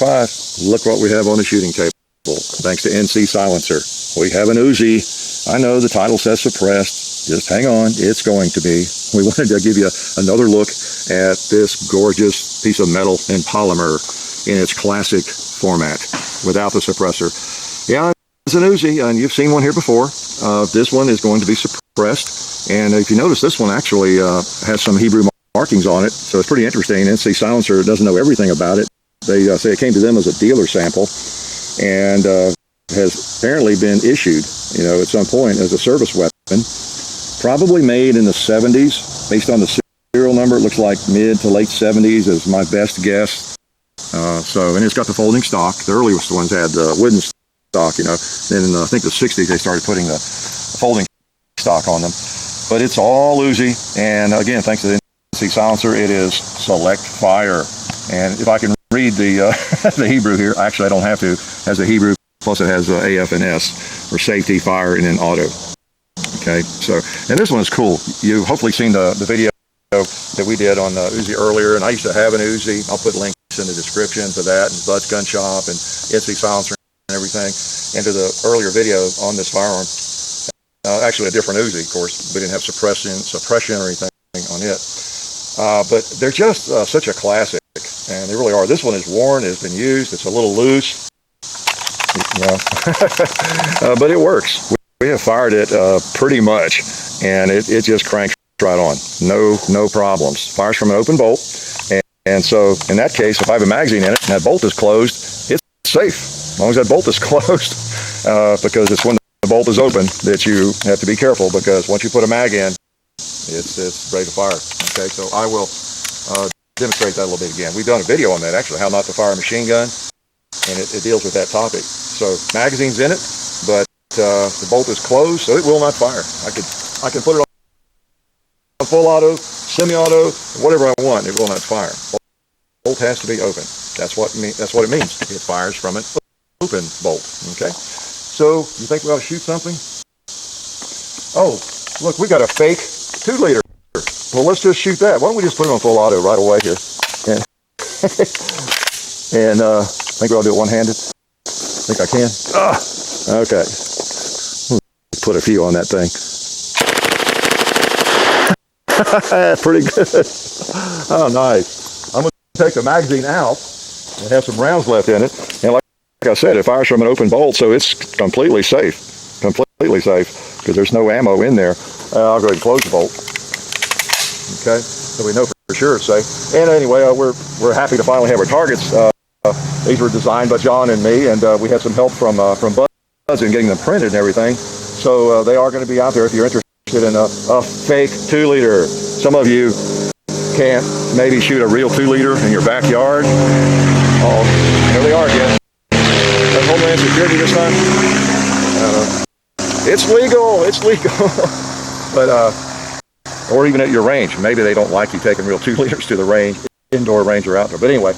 Look what we have on the shooting table. Thanks to NC Silencer. We have an Uzi. I know the title says suppressed. Just hang on. It's going to be. We wanted to give you another look at this gorgeous piece of metal and polymer in its classic format without the suppressor. Yeah, it's an Uzi, and you've seen one here before. This one is going to be suppressed. And if you notice, this one actually has some Hebrew markings on it. So it's pretty interesting. NC Silencer doesn't know everything about it. They say it came to them as a dealer sample and has apparently been issued, at some point as a service weapon. Probably made in the 70s. Based on the serial number, it looks like mid to late 70s is my best guess. And it's got the folding stock. The earliest ones had wooden stock, Then in, I think the 60s, they started putting the folding stock on them. But it's all Uzi. And again, thanks to the NC Silencer, it is select fire. And if I can read the the Hebrew here, actually I don't have to. It has the Hebrew, plus it has AF and S for safety, fire, and then auto. Okay, so, and this one is cool. You've hopefully seen the video that we did on the Uzi earlier, and I used to have an Uzi. I'll put links in the description to that, and Bud's Gun Shop, and NC Silencer, and everything, and to the earlier video on this firearm. Actually a different Uzi, of course. We didn't have suppression or anything on it. But they're just such a classic, and they really are. This one is worn, it's been used, it's a little loose, but it works. We have fired it pretty much, and it just cranks right on. No problems. Fires from an open bolt, and so in that case, if I have a magazine in it and that bolt is closed, it's safe, as long as that bolt is closed, because it's when the bolt is open that you have to be careful, because once you put a mag in, it's ready to fire. Okay, so I will demonstrate that a little bit again. We've done a video on that, actually, how not to fire a machine gun, and it deals with that topic. So magazine's in it, but the bolt is closed, so it will not fire. I can put it on full auto, semi-auto, whatever I want. It will not fire. Bolt has to be open. That's what it means. It fires from an open bolt. Okay. So you think we ought to shoot something? Oh, look, we got a fake 2-liter. Well, let's just shoot that. Why don't we just put it on full auto right away here? And I think I'll do it one-handed. Think I can? Okay. Put a few on that thing. Pretty good. Oh, nice. I'm going to take the magazine out and have some rounds left in it. And like I said, it fires from an open bolt, so it's completely safe. Completely safe, because there's no ammo in there. I'll go ahead and close the bolt. Okay, so we know for sure it's safe. And anyway, we're happy to finally have our targets. These were designed by John and me, and we had some help from Buzz in getting them printed and everything. So they are going to be out there if you're interested in a fake 2-liter. Some of you can't maybe shoot a real 2-liter in your backyard. Oh, here they are again. That Homeland Security this time. It's legal. But or even at your range, maybe they don't like you taking real 2-liters to the range, indoor range or outdoor. But anyway,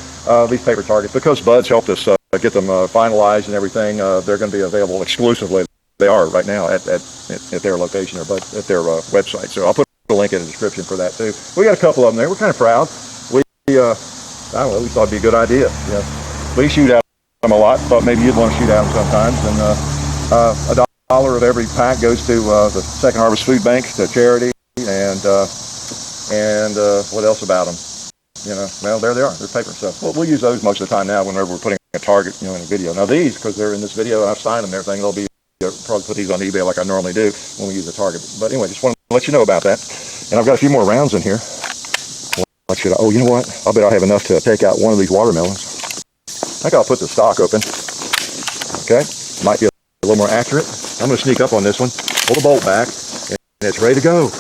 these paper targets, because Bud's helped us get them finalized and everything, they're going to be available exclusively. They are right now at their location or at their website. So I'll put a link in the description for that too. We got a couple of them there. We're kind of proud. We I don't know, we thought it'd be a good idea. We shoot at them a lot. Thought maybe you'd want to shoot at them sometimes. And $1 of every pack goes to the Second Harvest Food Bank, to charity. And what else about them? Well, there they are. They're paper. So we'll use those most of the time now whenever we're putting a target, in a video. Now these, because they're in this video and I've signed them and everything, they'll be probably put these on eBay like I normally do when we use a target. But anyway, just want to let you know about that. And I've got a few more rounds in here. Oh, you know what? I'll bet I have enough to take out one of these watermelons. I think I'll put the stock open. Okay, might be a little more accurate. I'm going to sneak up on this one, pull the bolt back, and it's ready to go.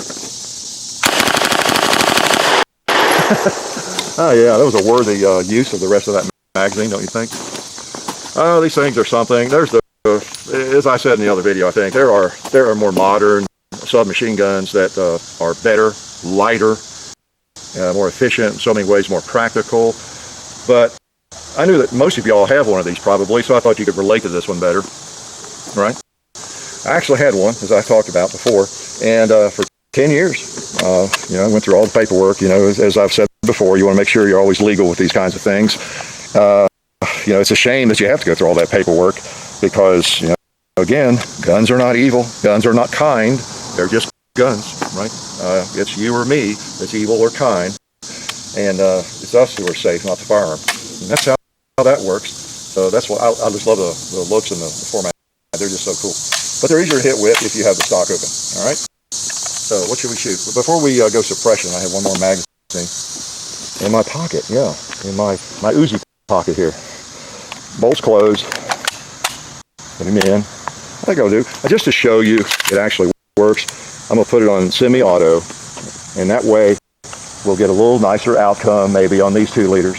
Oh yeah, that was a worthy use of the rest of that magazine, don't you think? Oh, these things are something. There's as I said in the other video, I think there are more modern submachine guns that are better, lighter, more efficient, in so many ways more practical. But I knew that most of y'all have one of these probably, so I thought you could relate to this one better, right? I actually had one, as I talked about before, and for 10 years, I went through all the paperwork. As I've said before, you want to make sure you're always legal with these kinds of things. it's a shame that you have to go through all that paperwork because, again, guns are not evil. Guns are not kind. They're just guns, right? It's you or me that's evil or kind. And it's us who are safe, not the firearm. And that's how that works. So that's what I just love the looks and the format. They're just so cool. But they're easier to hit with if you have the stock open. All right. So what should we shoot? But before we go suppression, I have one more magazine in my pocket. Yeah, in my Uzi pocket here. Bolts closed. Put him in. I think I'll do. Just to show you it actually works, I'm gonna put it on semi-auto, and that way we'll get a little nicer outcome maybe on these 2 liters.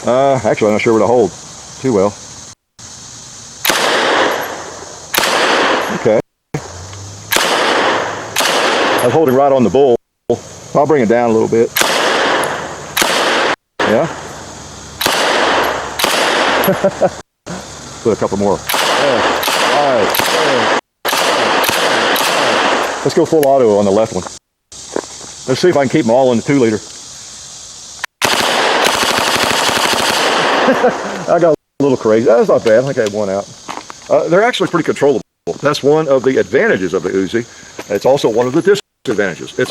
Actually, I'm not sure where to hold too well. Okay. I was holding right on the bull. I'll bring it down a little bit. Yeah. Put a couple more. Yeah. All right. Let's go full auto on the left one. Let's see if I can keep them all in the 2 liter. I got a little crazy. That's not bad. I think I had one out. They're actually pretty controllable. That's one of the advantages of the Uzi. It's also one of the disadvantages. It's heavy.